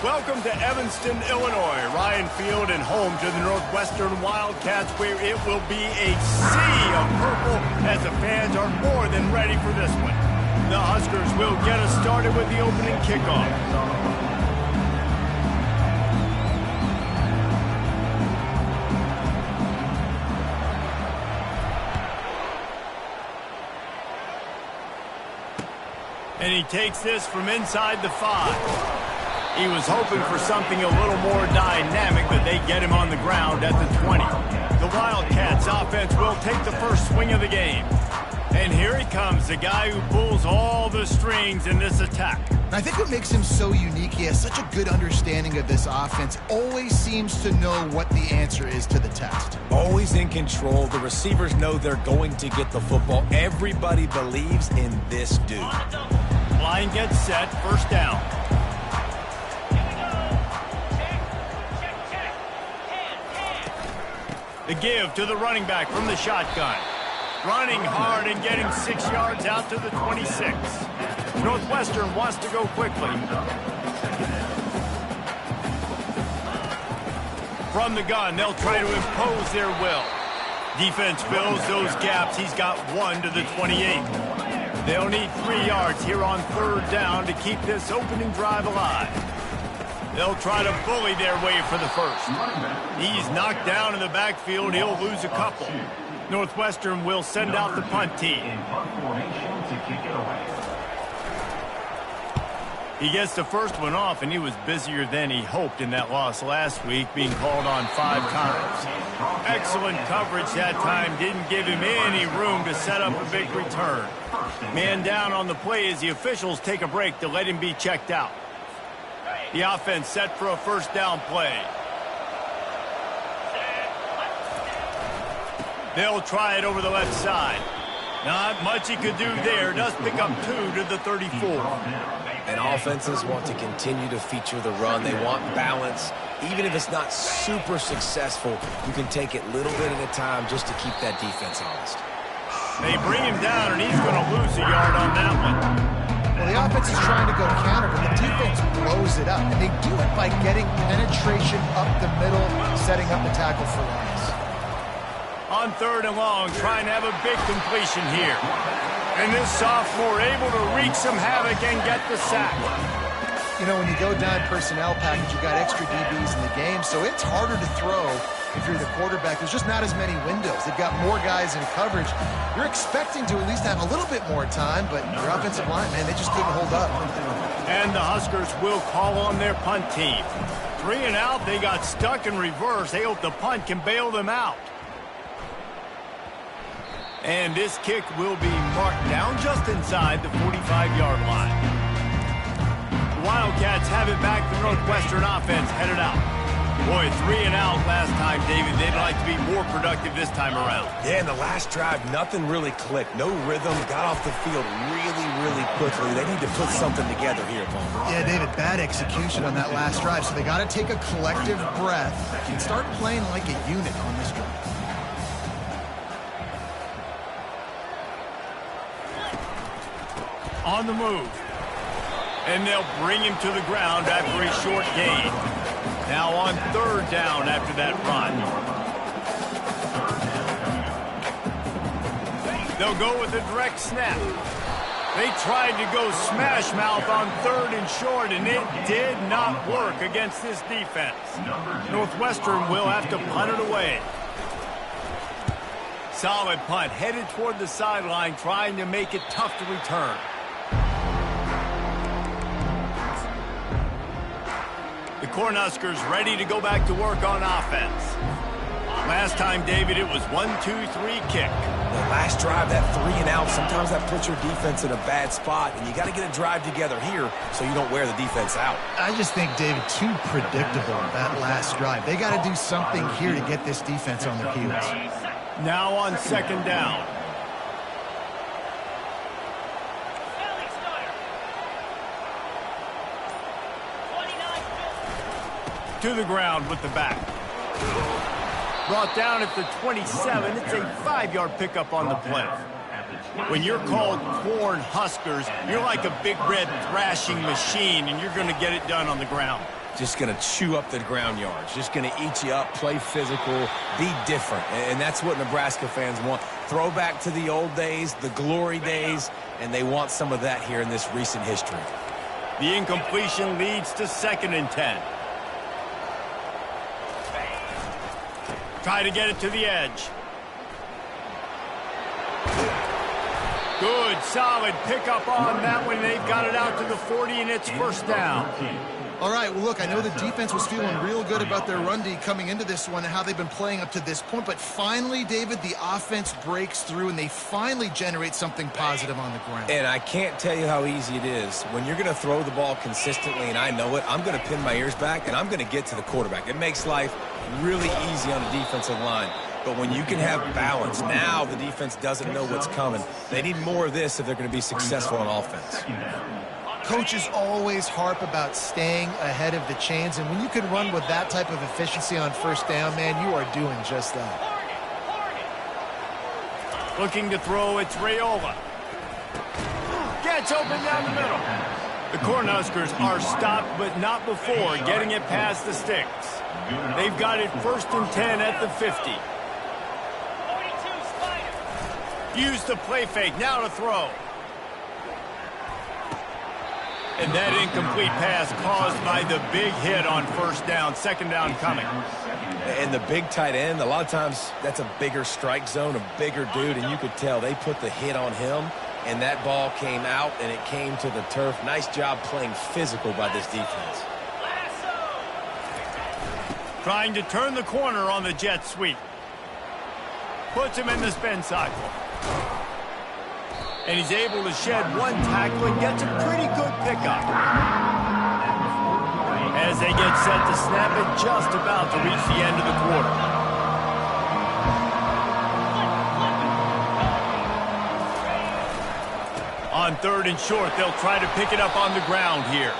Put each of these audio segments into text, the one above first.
Welcome to Evanston, Illinois. Ryan Field and home to the Northwestern Wildcats, where it will be a sea of purple as the fans are more than ready for this one. The Huskers will get us started with the opening kickoff. And he takes this from inside the 5. He was hoping for something a little more dynamic, but they get him on the ground at the 20. The Wildcats offense will take the first swing of the game. And here he comes, the guy who pulls all the strings in this attack. I think what makes him so unique, he has such a good understanding of this offense, always seems to know what the answer is to the test. Always in control. The receivers know they're going to get the football. Everybody believes in this dude. Line gets set, first down. The give to the running back from the shotgun. Running hard and getting 6 yards out to the 26. Northwestern wants to go quickly. From the gun, they'll try to impose their will. Defense fills those gaps. He's got 1 to the 28. They'll need 3 yards here on third down to keep this opening drive alive. They'll try to bully their way for the first. He's knocked down in the backfield. He'll lose a couple. Northwestern will send out the punt team. He gets the first one off, and he was busier than he hoped in that loss last week, being called on 5 times. Excellent coverage that time. Didn't give him any room to set up a big return. Man down on the play as the officials take a break to let him be checked out. The offense set for a first down play. They'll try it over the left side. Not much he could do there. Does pick up 2 to the 34. And offenses want to continue to feature the run. They want balance. Even if it's not super successful, you can take it little bit at a time just to keep that defense honest. They bring him down, and he's going to lose a yard on that one. Well, the offense is trying to go counter, but the defense blows it up. And they do it by getting penetration up the middle, setting up the tackle for loss. On third and long, trying to have a big completion here. And this sophomore able to wreak some havoc and get the sack. You know, when you go down personnel package, you've got extra DBs in the game, so it's harder to throw if you're the quarterback. There's just not as many windows. They've got more guys in coverage. You're expecting to at least have a little bit more time, but your offensive line, man, they just couldn't hold up. And the Huskers will call on their punt team. 3 and out, they got stuck in reverse. They hope the punt can bail them out. And this kick will be marked down just inside the 45-yard line. The Wildcats have it back. The Northwestern offense headed out. Boy, 3 and out last time, David. They'd like to be more productive this time around. Yeah, in the last drive, nothing really clicked. No rhythm. Got off the field really, really quickly. They need to put something together here, Paul. Yeah, David, bad execution on that last drive. So they got to take a collective breath and start playing like a unit on this drive. On the move. And they'll bring him to the ground after a short gain. Now on third down after that run. They'll go with a direct snap. They tried to go smash mouth on third and short, and it did not work against this defense. Northwestern will have to punt it away. Solid punt, headed toward the sideline, trying to make it tough to return. The Cornhuskers ready to go back to work on offense. Last time, David, it was 1-2-3 kick. The last drive, that 3 and out, sometimes that puts your defense in a bad spot, and you got to get a drive together here so you don't wear the defense out. I just think, David, too predictable, that last drive. They got to do something here to get this defense on their heels. Now on second down. To the ground with the back. Brought down at the 27. It's a 5-yard pickup on the play. When you're called Cornhuskers, you're like a big red thrashing machine, and you're going to get it done on the ground. just going to chew up the ground yards, just going to eat you up, play physical, be different. And that's what Nebraska fans want. Throw back to the old days, the glory days, and they want some of that here in this recent history. The incompletion leads to 2nd and 10. Try to get it to the edge. Good, solid pickup on that one. They've got it out to the 40, and it's 1st down. All right, well, look, I know the defense was feeling real good about their run D coming into this one and how they've been playing up to this point, but finally, David, the offense breaks through, and they finally generate something positive on the ground. And I can't tell you how easy it is. When you're going to throw the ball consistently, and I know it, I'm going to pin my ears back, and I'm going to get to the quarterback. It makes life really easy on the defensive line. But when you can have balance, now the defense doesn't know what's coming. They need more of this if they're going to be successful on offense. Coaches always harp about staying ahead of the chains, and when you can run with that type of efficiency on 1st down, man, you are doing just that. Looking to throw, it's Raiola. Gets open down the middle. The Cornhuskers are stopped, but not before getting it past the sticks. They've got it 1st and 10 at the 50. Use the play fake, now to throw. And that incomplete pass caused by the big hit on 1st down, 2nd down coming. And the big tight end, a lot of times that's a bigger strike zone, a bigger dude, and you could tell they put the hit on him, and that ball came out, and it came to the turf. Nice job playing physical by this defense. Trying to turn the corner on the jet sweep. Puts him in the spin cycle. And he's able to shed one tackle and gets a pretty good pickup. As they get set to snap it, just about to reach the end of the quarter. On 3rd and short, they'll try to pick it up on the ground here.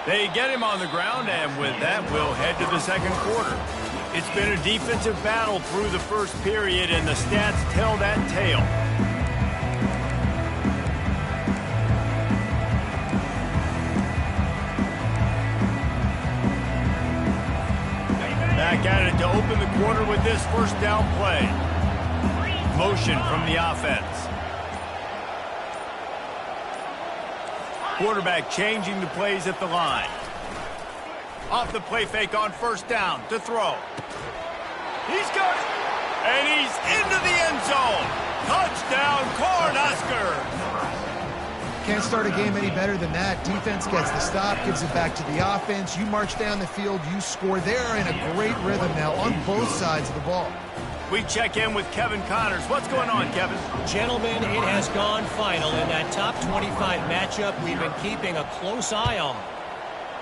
They get him on the ground, and with that, we'll head to the 2nd quarter. It's been a defensive battle through the 1st period, and the stats tell that tale. Back at it to open the quarter with this 1st down play. Motion from the offense. Quarterback changing the plays at the line. Off the play fake on 1st down to throw. He's got it. And he's into the end zone. Touchdown, Cornhuskers. Can't start a game any better than that. Defense gets the stop, gives it back to the offense. You march down the field, you score. They're in a great rhythm now on both sides of the ball. We check in with Kevin Connors. What's going on, Kevin? Gentlemen, it has gone final in that top 25 matchup we've been keeping a close eye on.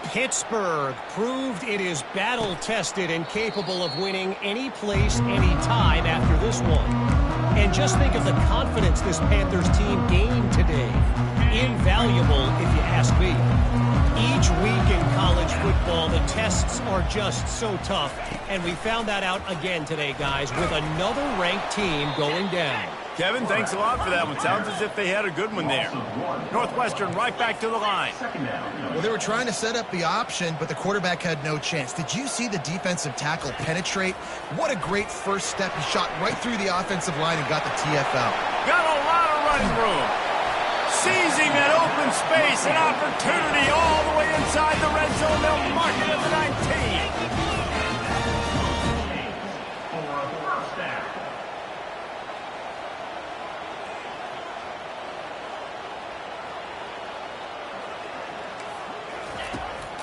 Pittsburgh proved it is battle-tested and capable of winning any place, any time after this one. And just think of the confidence this Panthers team gained today. Invaluable, if you ask me. Each week in college football, the tests are just so tough. And we found that out again today, guys, with another ranked team going down. Kevin, thanks a lot for that one. Sounds as if they had a good one there. Northwestern right back to the line. Well, they were trying to set up the option, but the quarterback had no chance. Did you see the defensive tackle penetrate? What a great first step. He shot right through the offensive line and got the TFL. Got a lot of running room. Seizing that open space, an opportunity all the way inside the red zone. They'll mark it at the 19.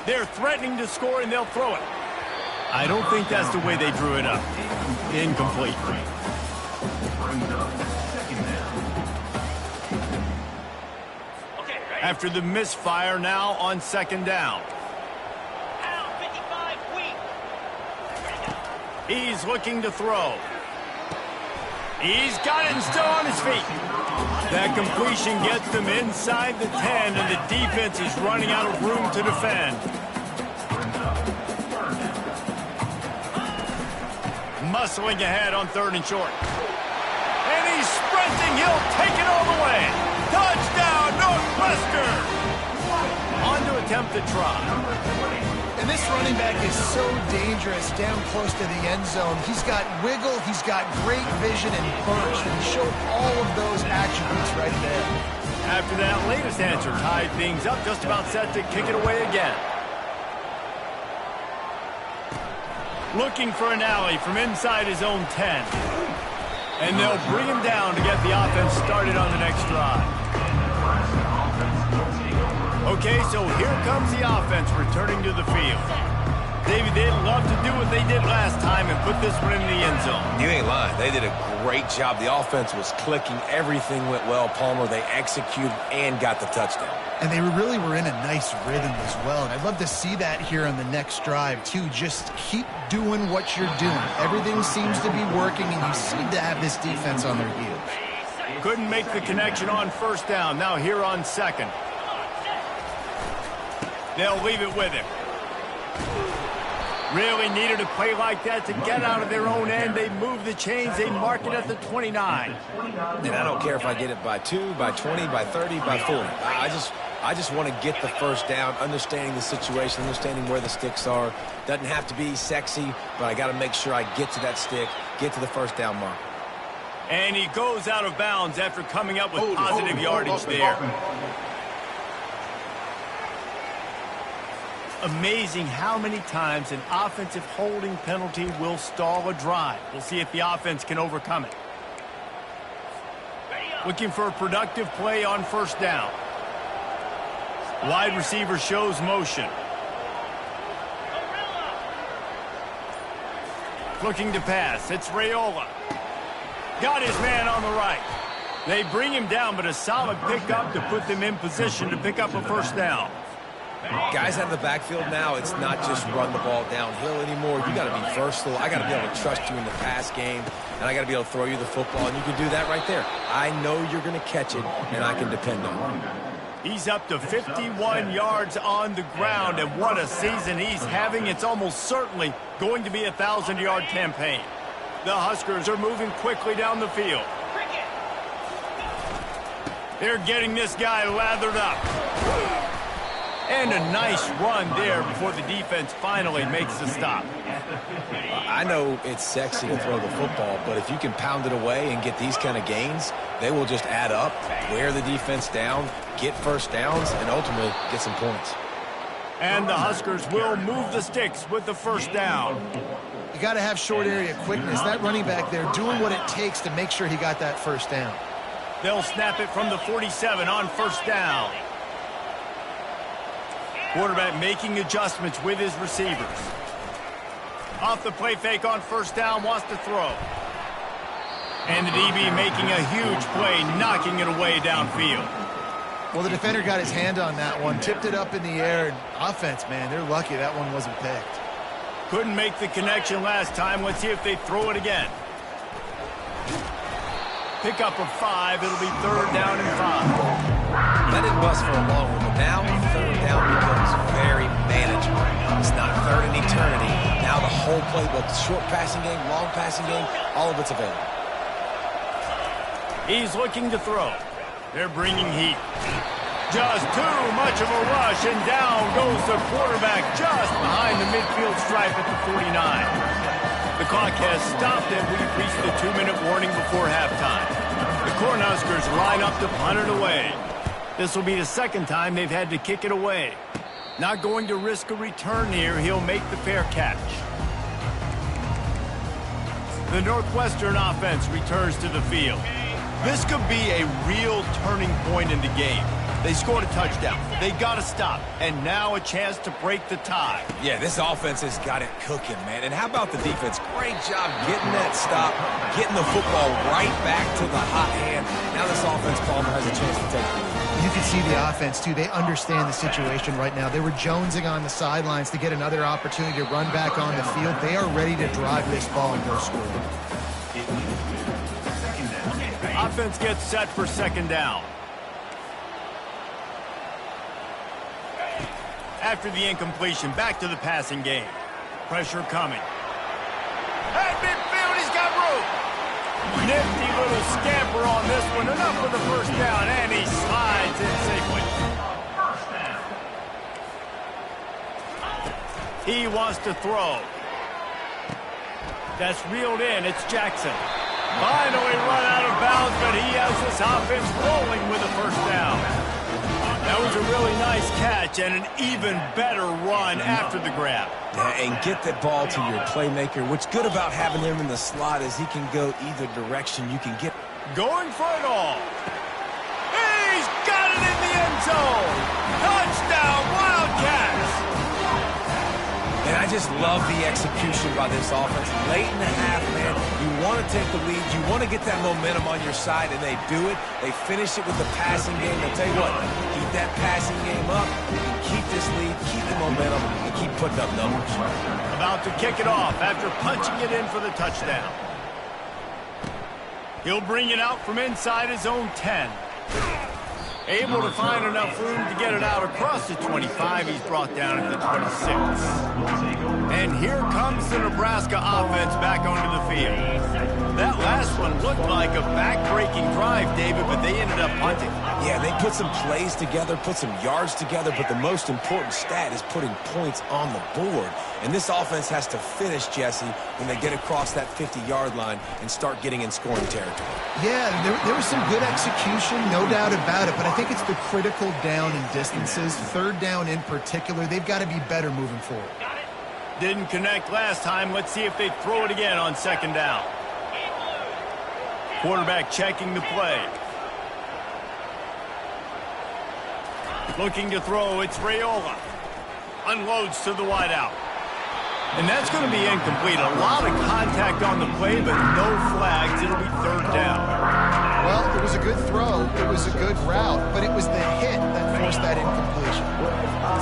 They're threatening to score, and they'll throw it. I don't think that's the way they drew it up. Incomplete. After the misfire, now on 2nd down. He's looking to throw. He's got it and still on his feet. That completion gets them inside the 10, and the defense is running out of room to defend. Muscling ahead on 3rd and short. And he's sprinting. He'll take it all the way. Touchdown, Northwestern! On to attempt the try. And this run running back is so dangerous down close to the end zone. He's got wiggle, he's got great vision and burst, and he showed all of those attributes right there. After that latest answer tied things up, just about set to kick it away again. Looking for an alley from inside his own 10. And they'll bring him down to get the offense started on the next drive. Okay, so here comes the offense returning to the field. David, they'd love to do what they did last time and put this one in the end zone. You ain't lying. They did a great job. The offense was clicking. Everything went well, Palmer. They executed and got the touchdown. And they really were in a nice rhythm as well. And I'd love to see that here on the next drive, too. Just keep doing what you're doing. Everything seems to be working, and you seem to have this defense on their heels. Couldn't make the connection on first down. Now here on second. They'll leave it with him. Really needed a play like that to get out of their own end. They move the chains. They mark it at the 29. And I don't care if I get it by 2, by 20, by 30, by 40. I just want to get the first down, understanding the situation, understanding where the sticks are. Doesn't have to be sexy, but I got to make sure I get to that stick, get to the first down mark. And he goes out of bounds after coming up with positive yardage there. Amazing how many times an offensive holding penalty will stall a drive. We'll see if the offense can overcome it. Looking for a productive play on first down. Wide receiver shows motion. Looking to pass. It's Raiola. Got his man on the right. They bring him down, but a solid pickup to put them in position to pick up a first down. Guys out of the backfield now, it's not just run the ball downhill anymore. You got to be versatile. I got to be able to trust you in the pass game, and I got to be able to throw you the football, and you can do that right there. I know you're going to catch it, and I can depend on it. He's up to 51 yards on the ground, and what a season he's having. It's almost certainly going to be a 1,000-yard campaign. The Huskers are moving quickly down the field. They're getting this guy lathered up. And a nice run there before the defense finally makes the stop. I know it's sexy to throw the football, but if you can pound it away and get these kind of gains, they will just add up, wear the defense down, get first downs, and ultimately get some points. And the Huskers will move the sticks with the first down. You got to have short area quickness. That running back there doing what it takes to make sure he got that first down. They'll snap it from the 47 on first down. Quarterback making adjustments with his receivers. Off the play fake on first down, wants to throw. And the DB making a huge play, knocking it away downfield. Well, the defender got his hand on that one, tipped it up in the air. And offense, man, they're lucky that one wasn't picked. Couldn't make the connection last time. Let's see if they throw it again. Pickup of 5. It'll be third down and 5. Let it bust for a long one, but now third down becomes very manageable. It's not third in eternity. Now the whole playbook, short passing game, long passing game, all of it's available. He's looking to throw. They're bringing heat. Just too much of a rush, and down goes the quarterback just behind the midfield stripe at the 49. The clock has stopped, and we've reached the 2-minute warning before halftime. The Cornhuskers line up to punt it away. This will be the second time they've had to kick it away. Not going to risk a return here. He'll make the fair catch. The Northwestern offense returns to the field. This could be a real turning point in the game. They scored a touchdown. They got to stop. And now a chance to break the tie. Yeah, this offense has got it cooking, man. And how about the defense? Great job getting that stop, getting the football right back to the hot hand. Now this offense, Palmer, has a chance to take the lead. You can see the offense, too. They understand the situation right now. They were jonesing on the sidelines to get another opportunity to run back on the field. They are ready to drive this ball and go score. Offense gets set for second down. After the incompletion, back to the passing game. Pressure coming. At midfield, he's got room. Nifty little scamper on this one. Enough for the first down, and he slides in safely. He wants to throw. That's reeled in. It's Jackson. Finally run out of bounds, but he has this offense rolling with a first down. That was a really nice catch and an even better run after the grab. Yeah, and get that ball to your playmaker. What's good about having him in the slot is he can go either direction. You can get... Going for it all. He's got it in the end zone. Touchdown, Wildcats. And I just love the execution by this offense. Late in the half, man, you want to take the lead. You want to get that momentum on your side, and they do it. They finish it with the passing game. I'll tell you what, keep that passing game up. You can keep this lead, keep the momentum, and keep putting up numbers. About to kick it off after punching it in for the touchdown. He'll bring it out from inside his own 10. Able to find enough room to get it out across the 25. He's brought down at the 26. And here comes the Nebraska offense back onto the field. That last one looked like a back-breaking drive, David, but they ended up punting. Yeah, they put some plays together, put some yards together, but the most important stat is putting points on the board. And this offense has to finish, Jesse, when they get across that 50-yard line and start getting in scoring territory. Yeah, there was some good execution, no doubt about it, but I think it's the critical down and distances, third down in particular. They've got to be better moving forward. Didn't connect last time. Let's see if they throw it again on second down. Quarterback checking the play. Looking to throw, it's Raiola. Unloads to the wideout. And that's going to be incomplete. A lot of contact on the play, but no flags. It'll be third down. Well, it was a good throw. It was a good route, but it was the hit that forced that incompletion.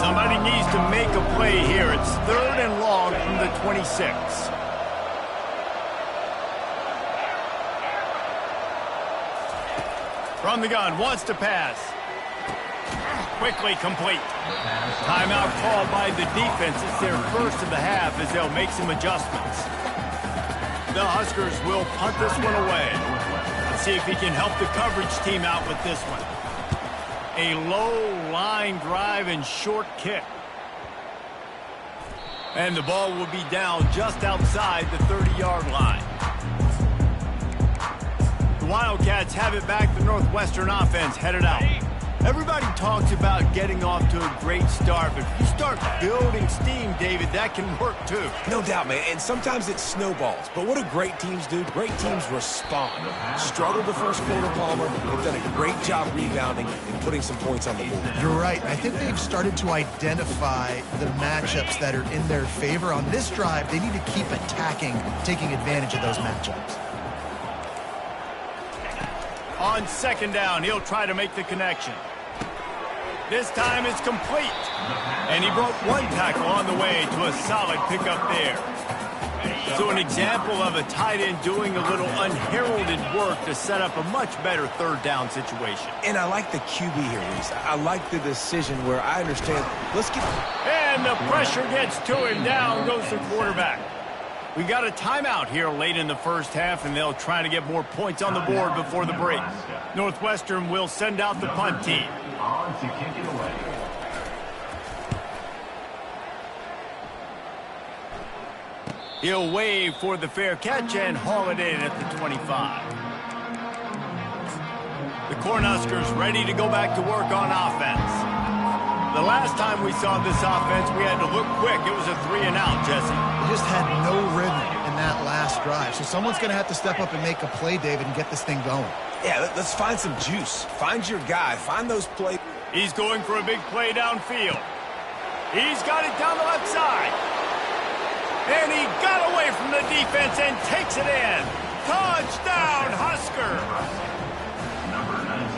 Somebody needs to make a play here. It's third and long from the 26. From the gun, wants to pass. Quickly complete. Timeout called by the defense. It's their first of the half as they'll make some adjustments. The Huskers will punt this one away. Let's see if he can help the coverage team out with this one. A low line drive and short kick. And the ball will be down just outside the 30-yard line. The Wildcats have it back. The Northwestern offense headed out. Everybody talks about getting off to a great start, but if you start building steam, David, that can work too. No doubt, man, and sometimes it snowballs. But what do great teams do? Great teams respond. Struggled the first quarter, Palmer. They've done a great job rebounding and putting some points on the board. You're right. I think they've started to identify the matchups that are in their favor. On this drive, they need to keep attacking, taking advantage of those matchups. On second down, he'll try to make the connection. This time it's complete. And he broke one tackle on the way to a solid pickup there. So an example of a tight end doing a little unheralded work to set up a much better third down situation. And I like the QB here, Reese. I like the decision where I understand. Let's get... And the pressure gets to him. Down goes the quarterback. We got a timeout here late in the first half, and they'll try to get more points on the board before the break. Northwestern will send out the punt team. He'll wave for the fair catch and haul it in at the 25. The Cornhuskers ready to go back to work on offense. The last time we saw this offense, we had to look quick. It was a 3-and-out, Jesse. They just had no rhythm in that last drive. So someone's going to have to step up and make a play, David, and get this thing going. Yeah, let's find some juice. Find your guy. Find those plays. He's going for a big play downfield. He's got it down the left side. And he got away from the defense and takes it in. Touchdown, Husker!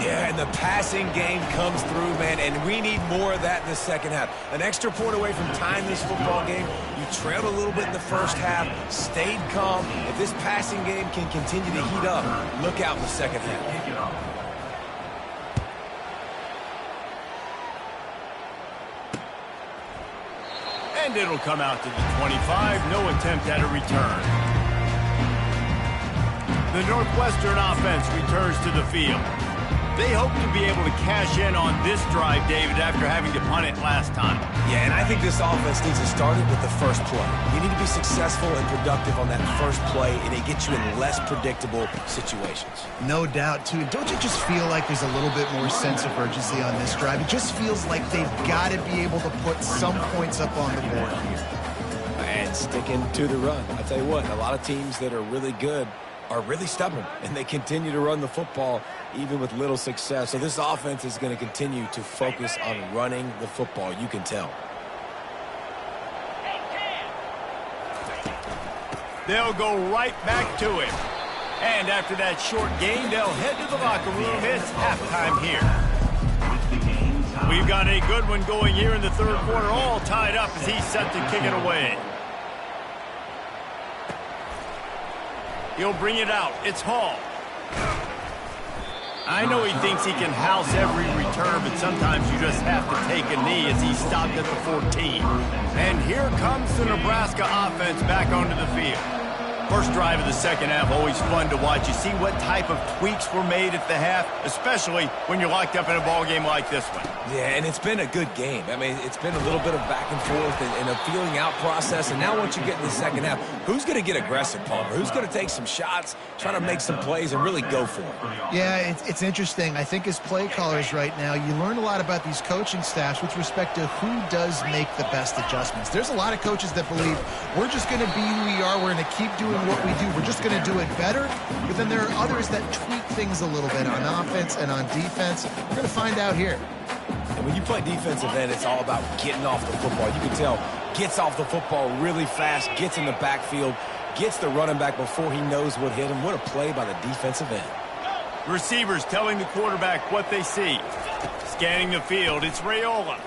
Yeah, and the passing game comes through, man, and we need more of that in the second half. An extra point away from tying this football game. You trailed a little bit in the first half, stayed calm. If this passing game can continue to heat up, look out in the second half. And it'll come out to the 25. No attempt at a return. The Northwestern offense returns to the field. They hope to be able to cash in on this drive, David, after having to punt it last time. Yeah, and I think this offense needs to start it with the first play. You need to be successful and productive on that first play, and it gets you in less predictable situations. No doubt, too. Don't you just feel like there's a little bit more sense of urgency on this drive? It just feels like they've got to be able to put some points up on the board here. And sticking to the run. I tell you what, a lot of teams that are really good are really stubborn, and they continue to run the football even with little success. So this offense is going to continue to focus on running the football. You can tell. They'll go right back to him. And after that short gain, they'll head to the locker room. It's halftime here. We've got a good one going here in the third quarter, all tied up as he's set to kick it away. He'll bring it out. It's Hall. I know he thinks he can house every return, but sometimes you just have to take a knee as he stopped at the 14. And here comes the Nebraska offense back onto the field. First drive of the second half, always fun to watch. You see what type of tweaks were made at the half, especially when you're locked up in a ball game like this one. Yeah, and it's been a good game. I mean, it's been a little bit of back and forth and a feeling out process. And now once you get in the second half, who's going to get aggressive, Palmer? Who's going to take some shots, try to make some plays, and really go for it? Yeah, it's interesting. I think as play callers right now, you learn a lot about these coaching staffs with respect to who does make the best adjustments. There's a lot of coaches that believe we're just going to be who we are. We're going to keep doing what we do. We're just going to do it better. But then there are others that tweak things a little bit on offense and on defense. We're going to find out here. And when you play defensive end, it's all about getting off the football. You can tell, gets off the football really fast, gets in the backfield, gets the running back before he knows what hit him. What a play by the defensive end. Receivers telling the quarterback what they see. Scanning the field, it's Raiola.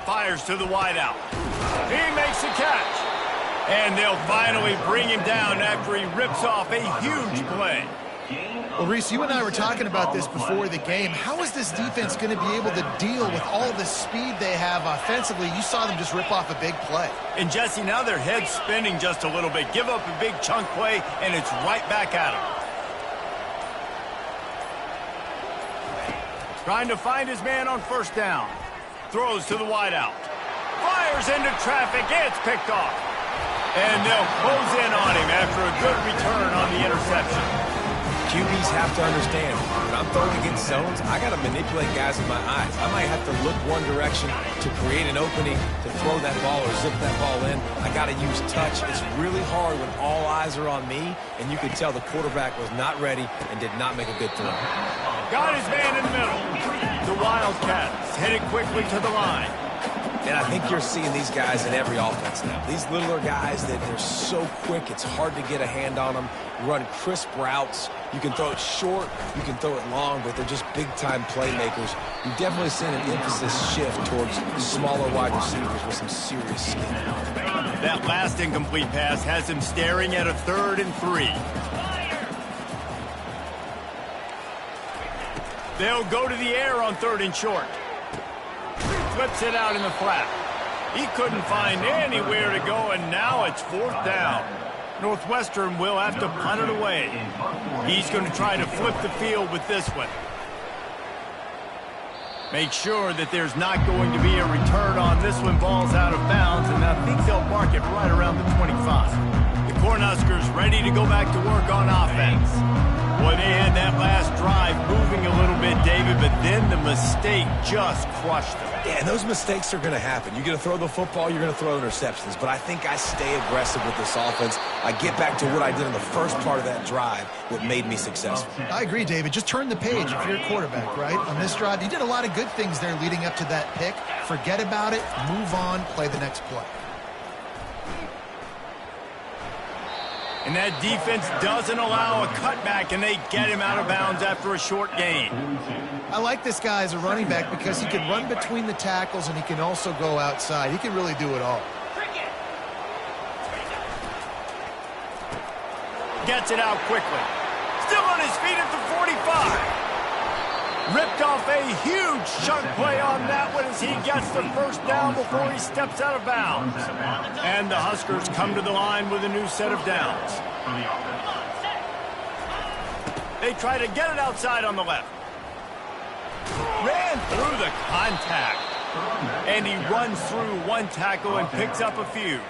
Fires to the wideout. He makes the catch. And they'll finally bring him down after he rips off a huge play. Well, Reese, you and I were talking about this before the game. How is this defense going to be able to deal with all the speed they have offensively? You saw them just rip off a big play. And, Jesse, now their head's spinning just a little bit. Give up a big chunk play, and it's right back at them. Trying to find his man on first down. Throws to the wideout. Fires into traffic. It's picked off. And they'll close in on him after a good return on the interception. QBs have to understand, when I'm throwing against zones, I got to manipulate guys with my eyes. I might have to look one direction to create an opening to throw that ball or zip that ball in. I got to use touch. It's really hard when all eyes are on me, and you can tell the quarterback was not ready and did not make a good throw. Got his man in the middle. The Wildcats headed quickly to the line. And I think you're seeing these guys in every offense now. These littler guys, that they're so quick, it's hard to get a hand on them. Run crisp routes. You can throw it short, you can throw it long, but they're just big-time playmakers. You've definitely seen an emphasis shift towards smaller wide receivers with some serious skill. That last incomplete pass has him staring at a 3rd and 3. They'll go to the air on 3rd and short. Flips it out in the flat. He couldn't find anywhere to go, and now it's 4th down. Northwestern will have to punt it away. He's going to try to flip the field with this one. Make sure that there's not going to be a return on this one. Ball's out of bounds, and I think they'll mark it right around the 25. The Cornhuskers ready to go back to work on offense. Boy, they had that last drive moving a little bit, David, but then the mistake just crushed them. Yeah, and those mistakes are going to happen. You're going to throw the football, you're going to throw interceptions, but I think I stay aggressive with this offense. I get back to what I did in the first part of that drive, what made me successful. I agree, David. Just turn the page if you're a quarterback, right? On this drive, you did a lot of good things there leading up to that pick. Forget about it, move on, play the next play. And that defense doesn't allow a cutback, and they get him out of bounds after a short gain. I like this guy as a running back because he can run between the tackles and he can also go outside. He can really do it all. Gets it out quickly. Still on his feet at the 45. Ripped off a huge chunk play on that one as he gets the first down before he steps out of bounds. And the Huskers come to the line with a new set of downs. They try to get it outside on the left. Ran through the contact. And he runs through one tackle and picks up a few.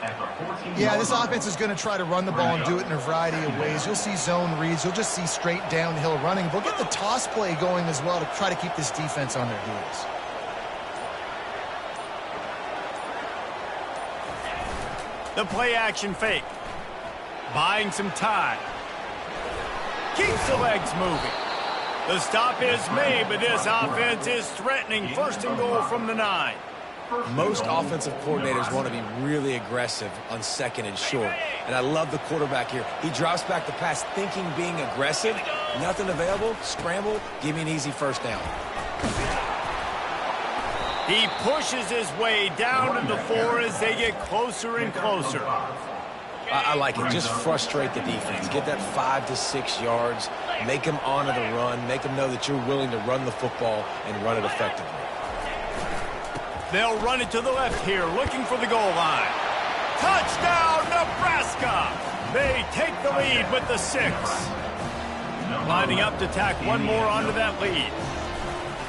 Yeah, this offense is going to try to run the ball and do it in a variety of ways. You'll see zone reads. You'll just see straight downhill running. They'll get the toss play going as well to try to keep this defense on their heels. The play action fake. Buying some time. Keeps the legs moving. The stop is made, but this offense is threatening. First and goal from the 9. Most offensive coordinators want to be really aggressive on second and short. And I love the quarterback here. He drops back the pass thinking being aggressive. Nothing available. Scramble. Give me an easy first down. He pushes his way down to the 4 as they get closer and closer. I like it. Just frustrate the defense. Get that 5 to 6 yards. Make them honor the run. Make them know that you're willing to run the football and run it effectively. They'll run it to the left here, looking for the goal line. Touchdown, Nebraska! They take the lead with the 6. Lining up to tack one more onto that lead.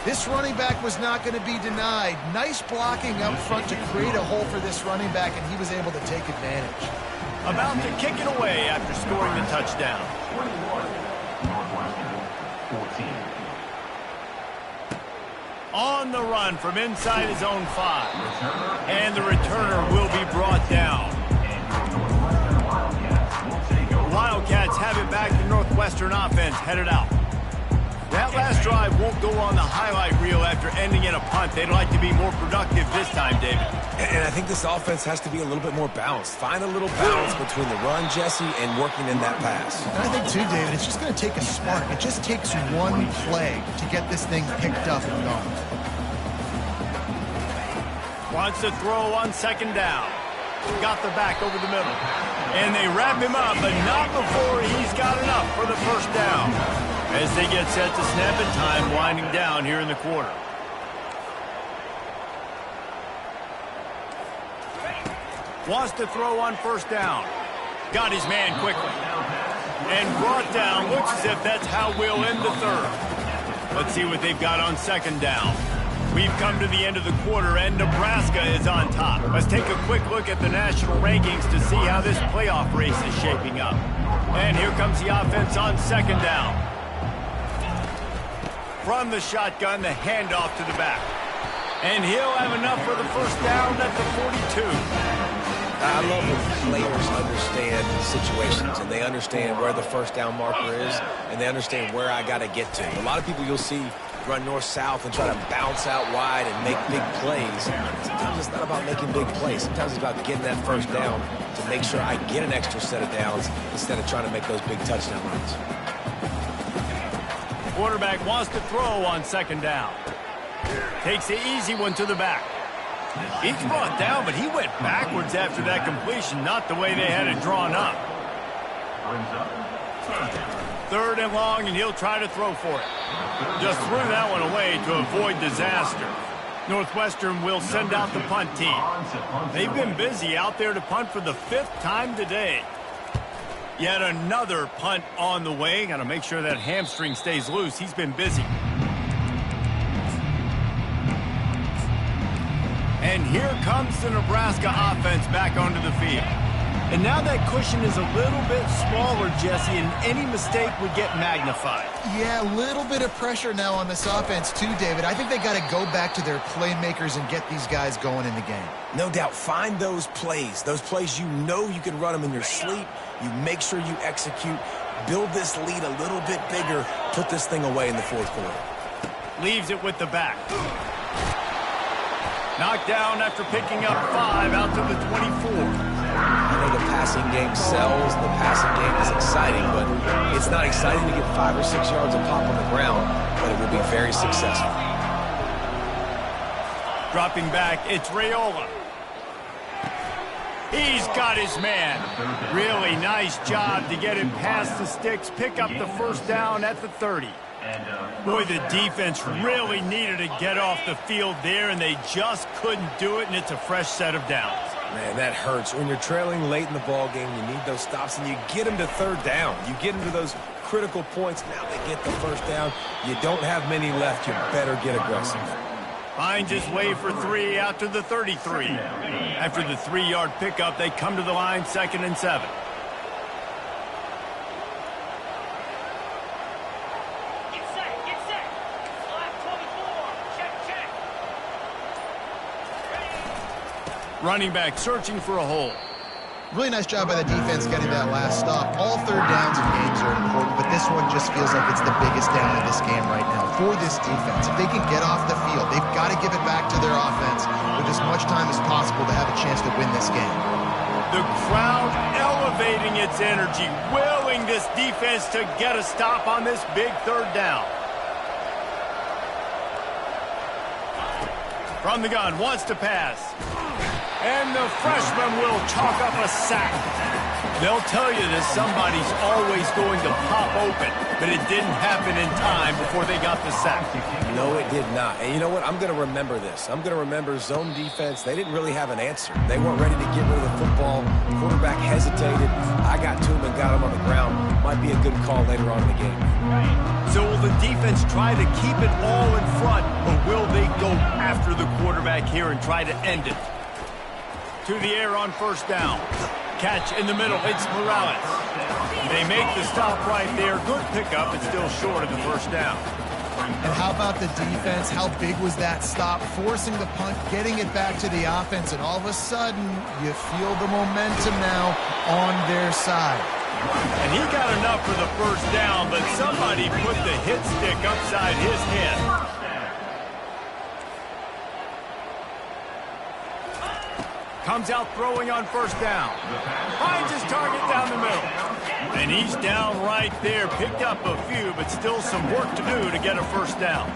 This running back was not going to be denied. Nice blocking up front to create a hole for this running back, and he was able to take advantage. About to kick it away after scoring the touchdown. On the run from inside his own 5. And the returner will be brought down. Wildcats have it back. The Northwestern offense headed out. That last drive won't go on the highlight reel after ending in a punt. They'd like to be more productive this time, David. And I think this offense has to be a little bit more balanced. Find a little balance between the run, Jesse, and working in that pass. And I think, too, David, it's just going to take a spark. It just takes one play to get this thing picked up and going. Wants to throw on second down. Got the back over the middle. And they wrap him up, but not before he's got enough for the first down. As they get set to snap it, time winding down here in the quarter. Wants to throw on first down. Got his man quickly. And brought down. Looks as if that's how we'll end the 3rd. Let's see what they've got on second down. We've come to the end of the quarter, and Nebraska is on top. Let's take a quick look at the national rankings to see how this playoff race is shaping up. And here comes the offense on second down. From the shotgun, the handoff to the back. And he'll have enough for the first down at the 42. I love when players understand situations and they understand where the first down marker is and they understand where I got to get to. A lot of people you'll see run north-south and try to bounce out wide and make big plays. Sometimes it's not about making big plays. Sometimes it's about getting that first down to make sure I get an extra set of downs instead of trying to make those big touchdown runs. Quarterback wants to throw on second down. Takes the easy one to the back. He's brought down, but he went backwards after that completion, not the way they had it drawn up. 3rd and long, and he'll try to throw for it. Just threw that one away to avoid disaster. Northwestern will send out the punt team. They've been busy out there to punt for the 5th time today. Yet another punt on the way. Got to make sure that hamstring stays loose. He's been busy. And here comes the Nebraska offense back onto the field. And now that cushion is a little bit smaller, Jesse, and any mistake would get magnified. Yeah, a little bit of pressure now on this offense too, David. I think they got to go back to their playmakers and get these guys going in the game. No doubt. Find those plays you know you can run them in your sleep. You make sure you execute. Build this lead a little bit bigger. Put this thing away in the 4th quarter. Leaves it with the back. Knocked down after picking up 5 out to the 24. I know the passing game sells, the passing game is exciting, but it's not exciting to get 5 or 6 yards of pop on the ground, but it will be very successful. Dropping back, it's Raiola. He's got his man. Really nice job to get him past the sticks, pick up the first down at the 30. Boy, the defense really needed to get off the field there, and they just couldn't do it, and it's a fresh set of downs. Man, that hurts. When you're trailing late in the ball game, you need those stops, and you get them to 3rd down. You get them to those critical points. Now they get the first down. You don't have many left. You better get aggressive. Finds his way for 3 after the 33. After the 3-yard pickup, they come to the line 2nd and 7. Get set. Slot 24. Check. Running back searching for a hole. Really nice job by the defense getting that last stop. All third downs in games are important, but this one just feels like it's the biggest down of this game right now for this defense. If they can get off the field, they've got to give it back to their offense with as much time as possible to have a chance to win this game. The crowd elevating its energy, willing this defense to get a stop on this big third down. From the gun, wants to pass. And the freshman will chalk up a sack. They'll tell you that somebody's always going to pop open, but it didn't happen in time before they got the sack. No, it did not. And you know what? I'm going to remember this. I'm going to remember zone defense. They didn't really have an answer. They weren't ready to get rid of the football. Quarterback hesitated. I got to him and got him on the ground. Might be a good call later on in the game. So will the defense try to keep it all in front, or will they go after the quarterback here and try to end it? To the air on first down. Catch in the middle. It's Morales. They make the stop right there. Good pickup, but still short of the first down. And how about the defense? How big was that stop? Forcing the punt, getting it back to the offense, and all of a sudden, you feel the momentum now on their side. And he got enough for the first down, but somebody put the hit stick upside his head. Comes out throwing on first down. Finds his target down the middle. And he's down right there. Picked up a few, but still some work to do to get a first down.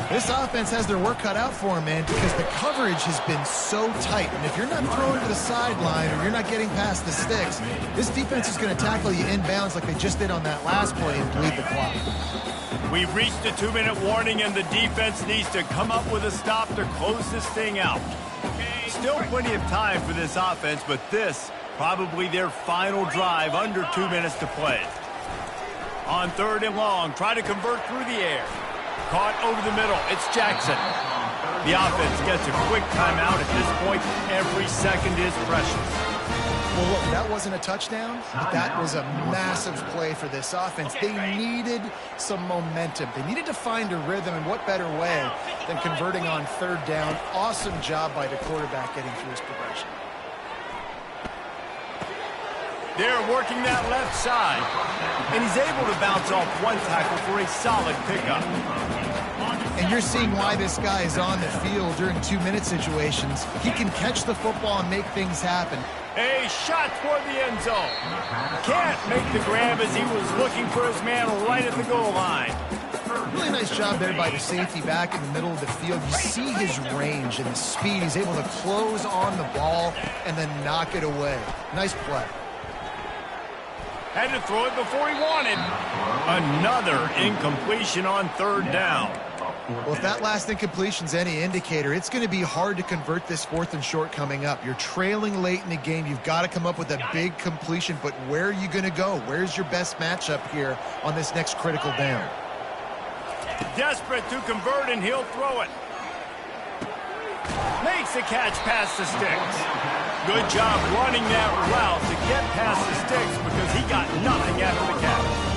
This offense has their work cut out for them, man, because the coverage has been so tight. And if you're not throwing to the sideline or you're not getting past the sticks, this defense is going to tackle you inbounds like they just did on that last play and bleed the clock. We've reached a 2-minute warning, and the defense needs to come up with a stop to close this thing out. Still plenty of time for this offense, but this probably their final drive, under 2 minutes to play. On 3rd and long, try to convert through the air. Caught over the middle. It's Jackson. The offense gets a quick timeout. At this point, every second is precious. Well, look, that wasn't a touchdown, but that was a massive play for this offense. They needed some momentum. They needed to find a rhythm, and what better way than converting on 3rd down. Awesome job by the quarterback getting through his progression. They're working that left side, and he's able to bounce off one tackle for a solid pickup. And you're seeing why this guy is on the field during 2-minute situations. He can catch the football and make things happen. A shot toward the end zone. Can't make the grab as he was looking for his man right at the goal line. Really nice job there by the safety back in the middle of the field. You see his range and the speed. He's able to close on the ball and then knock it away. Nice play. Had to throw it before he wanted. Another incompletion on 3rd down. Well, if that last incompletion's any indicator, it's going to be hard to convert this 4th and short coming up. You're trailing late in the game. You've got to come up with a big completion, but where are you going to go? Where's your best matchup here on this next critical down? Desperate to convert, and he'll throw it. Makes a catch past the sticks. Good job running that route to get past the sticks because he got nothing after the catch.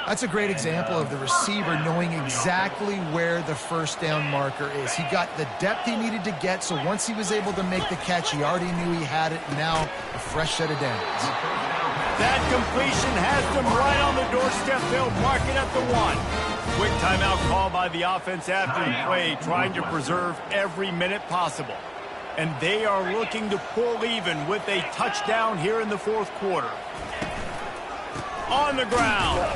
That's a great example of the receiver knowing exactly where the first down marker is. He got the depth he needed to get, so once he was able to make the catch, he already knew he had it. Now, a fresh set of downs. That completion has them right on the doorstep. They'll mark it at the 1. Quick timeout call by the offense after the play, trying to preserve every minute possible. And they are looking to pull even with a touchdown here in the 4th quarter. On the ground.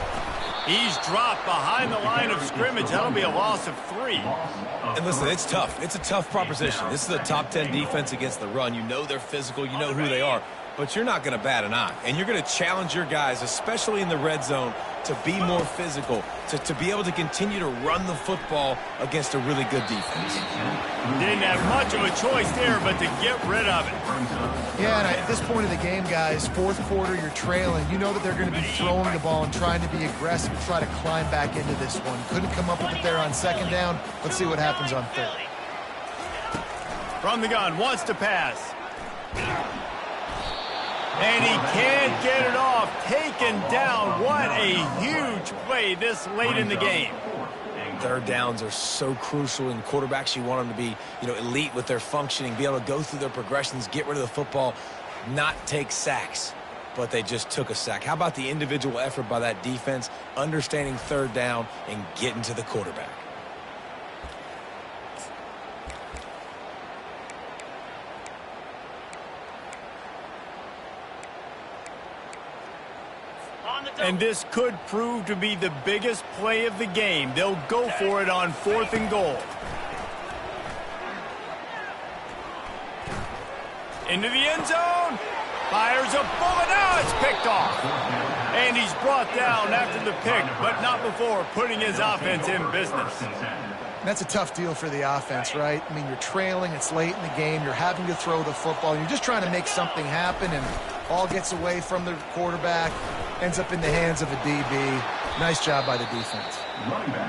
He's dropped behind the line of scrimmage. That'll be a loss of 3. And listen, it's tough. It's a tough proposition. This is a top 10 defense against the run. You know they're physical. You know who they are. But you're not going to bat an eye. And you're going to challenge your guys, especially in the red zone, to be more physical, to be able to continue to run the football against a really good defense. Didn't have much of a choice there, but to get rid of it. Yeah, and at this point of the game, guys, 4th quarter, you're trailing. You know that they're going to be throwing the ball and trying to be aggressive, try to climb back into this one. Couldn't come up with it there on 2nd down. Let's see what happens on 3rd. From the gun, wants to pass. And he can't get it off. Taken down. What a huge play this late in the game. Third downs are so crucial, and quarterbacks, you want them to be, elite with their functioning, be able to go through their progressions, get rid of the football, not take sacks. But they just took a sack. How about the individual effort by that defense, understanding third down and getting to the quarterback? And this could prove to be the biggest play of the game. They'll go for it on 4th and goal. Into the end zone. Fires a bullet. Now it's picked off. And he's brought down after the pick, but not before putting his offense in business. That's a tough deal for the offense, right? I mean, you're trailing, it's late in the game, you're having to throw the football, you're just trying to make something happen, and ball gets away from the quarterback, ends up in the hands of a DB. Nice job by the defense.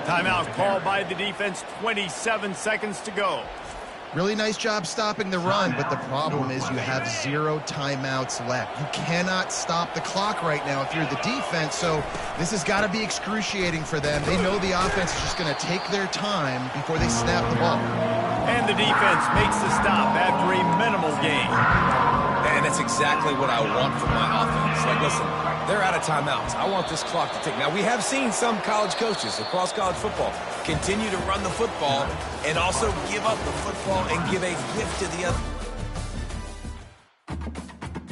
Timeout called by the defense, 27 seconds to go. Really nice job stopping the run, but the problem is you have 0 timeouts left. You cannot stop the clock right now if you're the defense, so this has got to be excruciating for them. They know the offense is just going to take their time before they snap the ball. And the defense makes the stop after a minimal gain. And that's exactly what I want from my offense. Like, listen, they're out of timeouts. I want this clock to tick. Now, we have seen some college coaches across college football continue to run the football and also give up the football and give a gift to the other.